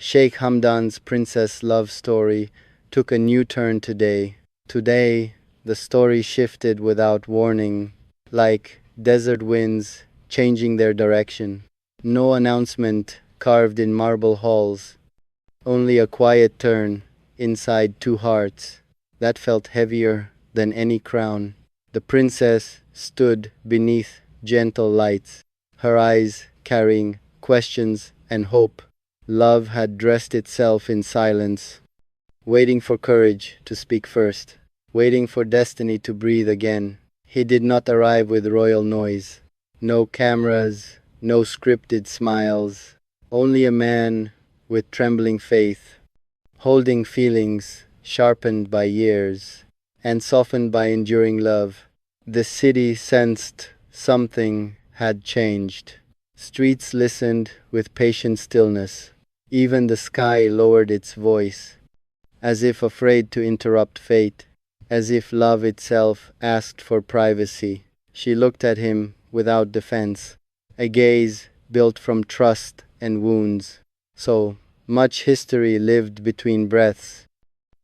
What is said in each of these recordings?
Sheikh Hamdan's princess love story took a new turn today. Today, the story shifted without warning, like desert winds changing their direction. No announcement carved in marble halls, only a quiet turn inside two hearts that felt heavier than any crown. The princess stood beneath gentle lights, her eyes carrying questions and hope. Love had dressed itself in silence, waiting for courage to speak first, waiting for destiny to breathe again. He did not arrive with royal noise. No cameras, no scripted smiles, only a man with trembling faith, holding feelings sharpened by years and softened by enduring love. The city sensed something had changed. Streets listened with patient stillness. Even the sky lowered its voice, as if afraid to interrupt fate, as if love itself asked for privacy. She looked at him without defense, a gaze built from trust and wounds. So much history lived between breaths,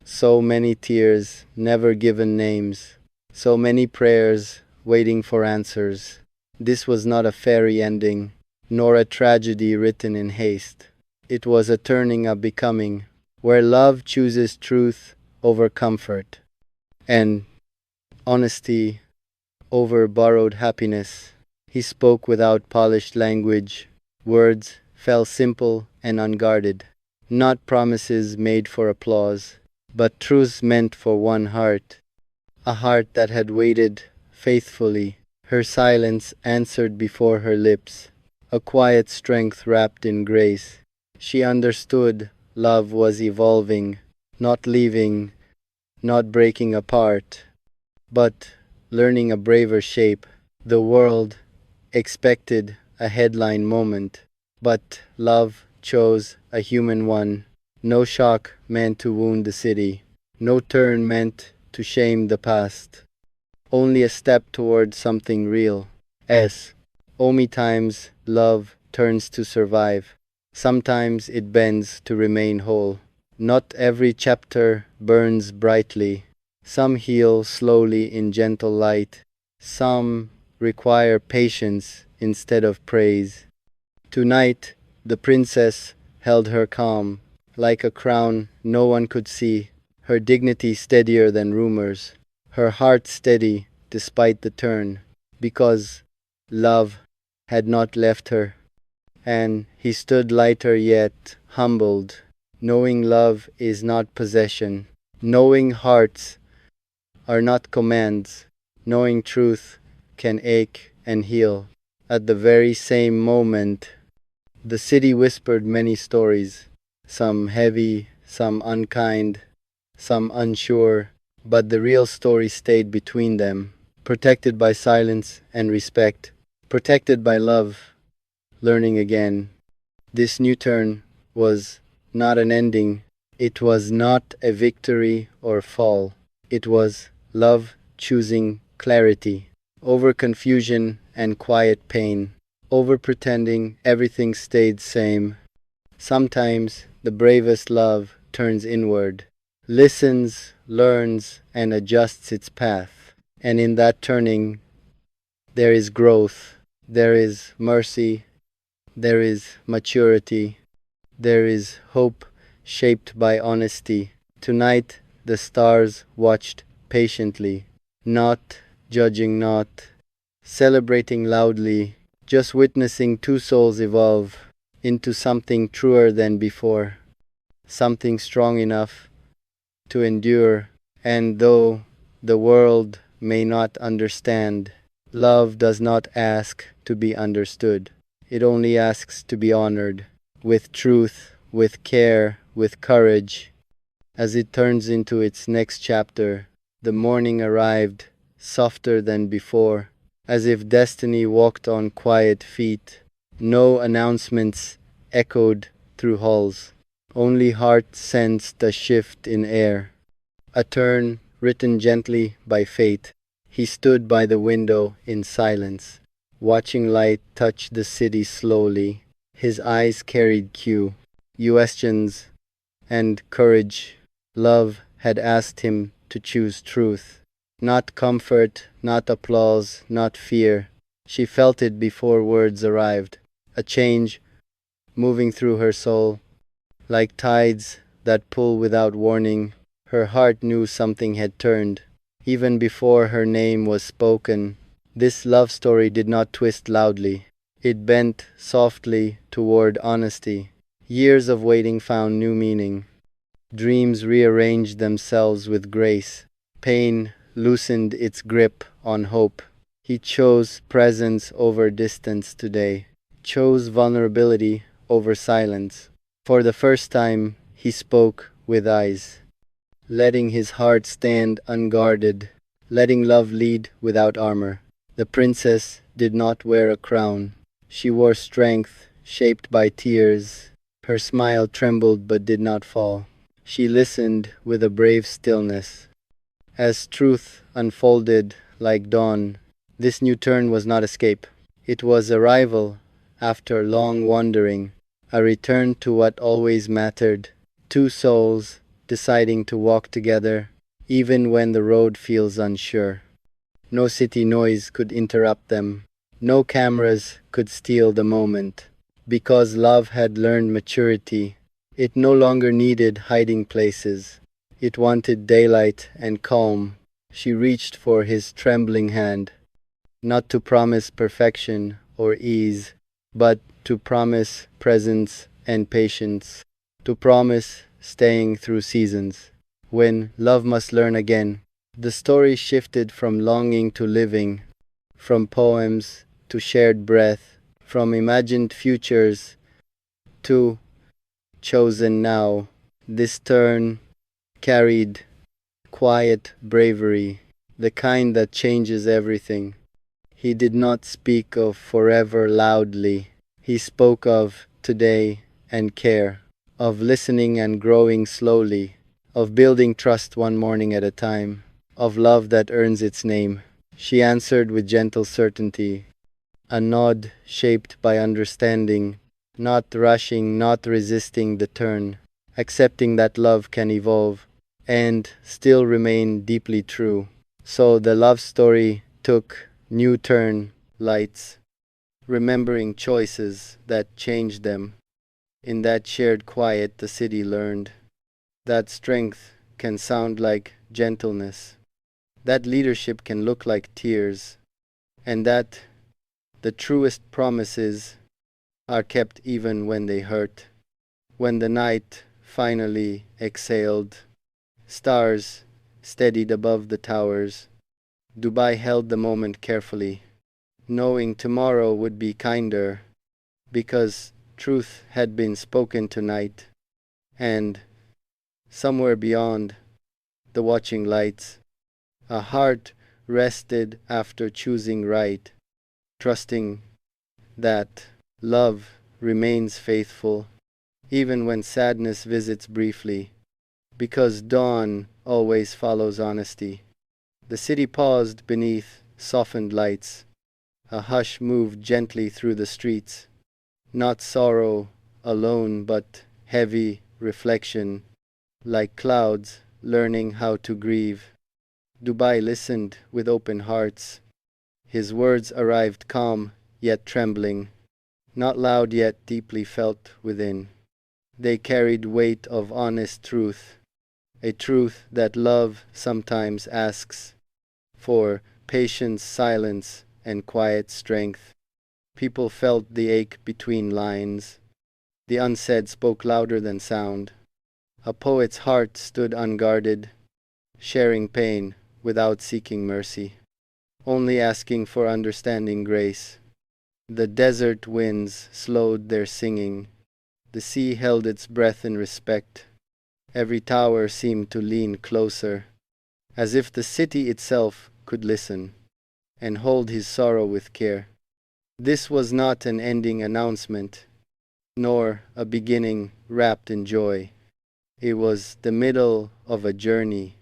so many tears never given names, so many prayers waiting for answers. This was not a fairy ending, nor a tragedy written in haste. It was a turning, a becoming, where love chooses truth over comfort, and honesty over borrowed happiness. He spoke without polished language. Words fell simple and unguarded, not promises made for applause, but truths meant for one heart, a heart that had waited faithfully. Her silence answered before her lips, a quiet strength wrapped in grace. She understood love was evolving, not leaving, not breaking apart, but learning a braver shape. The world expected a headline moment, but love chose a human one. No shock meant to wound the city, no turn meant to shame the past, only a step toward something real. As Omi times love turns to survive, sometimes it bends to remain whole. Not every chapter burns brightly. Some heal slowly in gentle light. Some require patience instead of praise. Tonight, the princess held her calm, like a crown no one could see, her dignity steadier than rumors, her heart steady despite the turn, because love had not left her. And he stood lighter yet humbled, knowing love is not possession, knowing hearts are not commands, knowing truth can ache and heal. At the very same moment, the city whispered many stories, some heavy, some unkind, some unsure, but the real story stayed between them, protected by silence and respect, protected by love. Learning again. This new turn was not an ending. It was not a victory or fall. It was love choosing clarity over confusion and quiet pain, over pretending everything stayed same. Sometimes the bravest love turns inward, listens, learns, and adjusts its path. And in that turning, there is growth, there is mercy, there is maturity, there is hope shaped by honesty. Tonight, the stars watched patiently, not judging, not celebrating loudly, just witnessing two souls evolve into something truer than before, something strong enough to endure. And though the world may not understand, love does not ask to be understood. It only asks to be honored, with truth, with care, with courage. As it turns into its next chapter, the morning arrived, softer than before, as if destiny walked on quiet feet. No announcements echoed through halls. Only heart sensed a shift in air, a turn written gently by fate. He stood by the window in silence, watching light touch the city slowly. His eyes carried cue, questions, and courage. Love had asked him to choose truth. Not comfort, not applause, not fear. She felt it before words arrived. A change moving through her soul, like tides that pull without warning. Her heart knew something had turned. Even before her name was spoken, this love story did not twist loudly. It bent softly toward honesty. Years of waiting found new meaning. Dreams rearranged themselves with grace. Pain loosened its grip on hope. He chose presence over distance today, chose vulnerability over silence. For the first time, he spoke with eyes, letting his heart stand unguarded, letting love lead without armor. The princess did not wear a crown. She wore strength, shaped by tears. Her smile trembled but did not fall. She listened with a brave stillness. As truth unfolded like dawn, this new turn was not escape. It was arrival after long wandering, a return to what always mattered. Two souls deciding to walk together, even when the road feels unsure. No city noise could interrupt them. No cameras could steal the moment. Because love had learned maturity, it no longer needed hiding places. It wanted daylight and calm. She reached for his trembling hand, not to promise perfection or ease, but to promise presence and patience, to promise staying through seasons. When love must learn again, the story shifted from longing to living, from poems to shared breath, from imagined futures to chosen now. This turn carried quiet bravery, the kind that changes everything. He did not speak of forever loudly. He spoke of today and care, of listening and growing slowly, of building trust one morning at a time, of love that earns its name. She answered with gentle certainty, a nod shaped by understanding, not rushing, not resisting the turn, accepting that love can evolve and still remain deeply true. So the love story took new turn, lights, remembering choices that changed them. In that shared quiet, the city learned that strength can sound like gentleness, that leadership can look like tears, and that the truest promises are kept even when they hurt. When the night finally exhaled, stars steadied above the towers. Dubai held the moment carefully, knowing tomorrow would be kinder, because truth had been spoken tonight, and somewhere beyond the watching lights, a heart rested after choosing right, trusting that love remains faithful, even when sadness visits briefly, because dawn always follows honesty. The city paused beneath softened lights. A hush moved gently through the streets, not sorrow alone, but heavy reflection, like clouds learning how to grieve. Dubai listened with open hearts. His words arrived calm yet trembling, not loud yet deeply felt within. They carried weight of honest truth, a truth that love sometimes asks for patience, silence, and quiet strength. People felt the ache between lines. The unsaid spoke louder than sound. A poet's heart stood unguarded, sharing pain without seeking mercy, only asking for understanding grace. The desert winds slowed their singing. The sea held its breath in respect. Every tower seemed to lean closer, as if the city itself could listen and hold his sorrow with care. This was not an ending announcement, nor a beginning wrapped in joy. It was the middle of a journey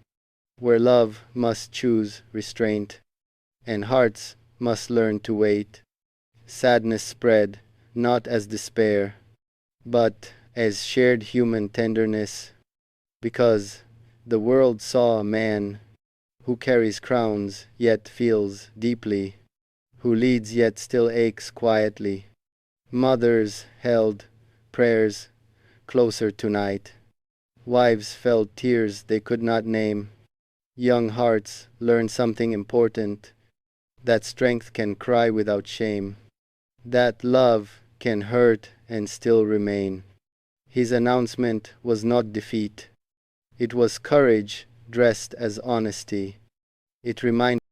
where love must choose restraint and hearts must learn to wait. Sadness spread, not as despair, but as shared human tenderness, because the world saw a man who carries crowns yet feels deeply, who leads yet still aches quietly. Mothers held prayers closer tonight. Wives felt tears they could not name. Young hearts learned something important, that strength can cry without shame, that love can hurt and still remain. His announcement was not defeat, it was courage dressed as honesty. It reminded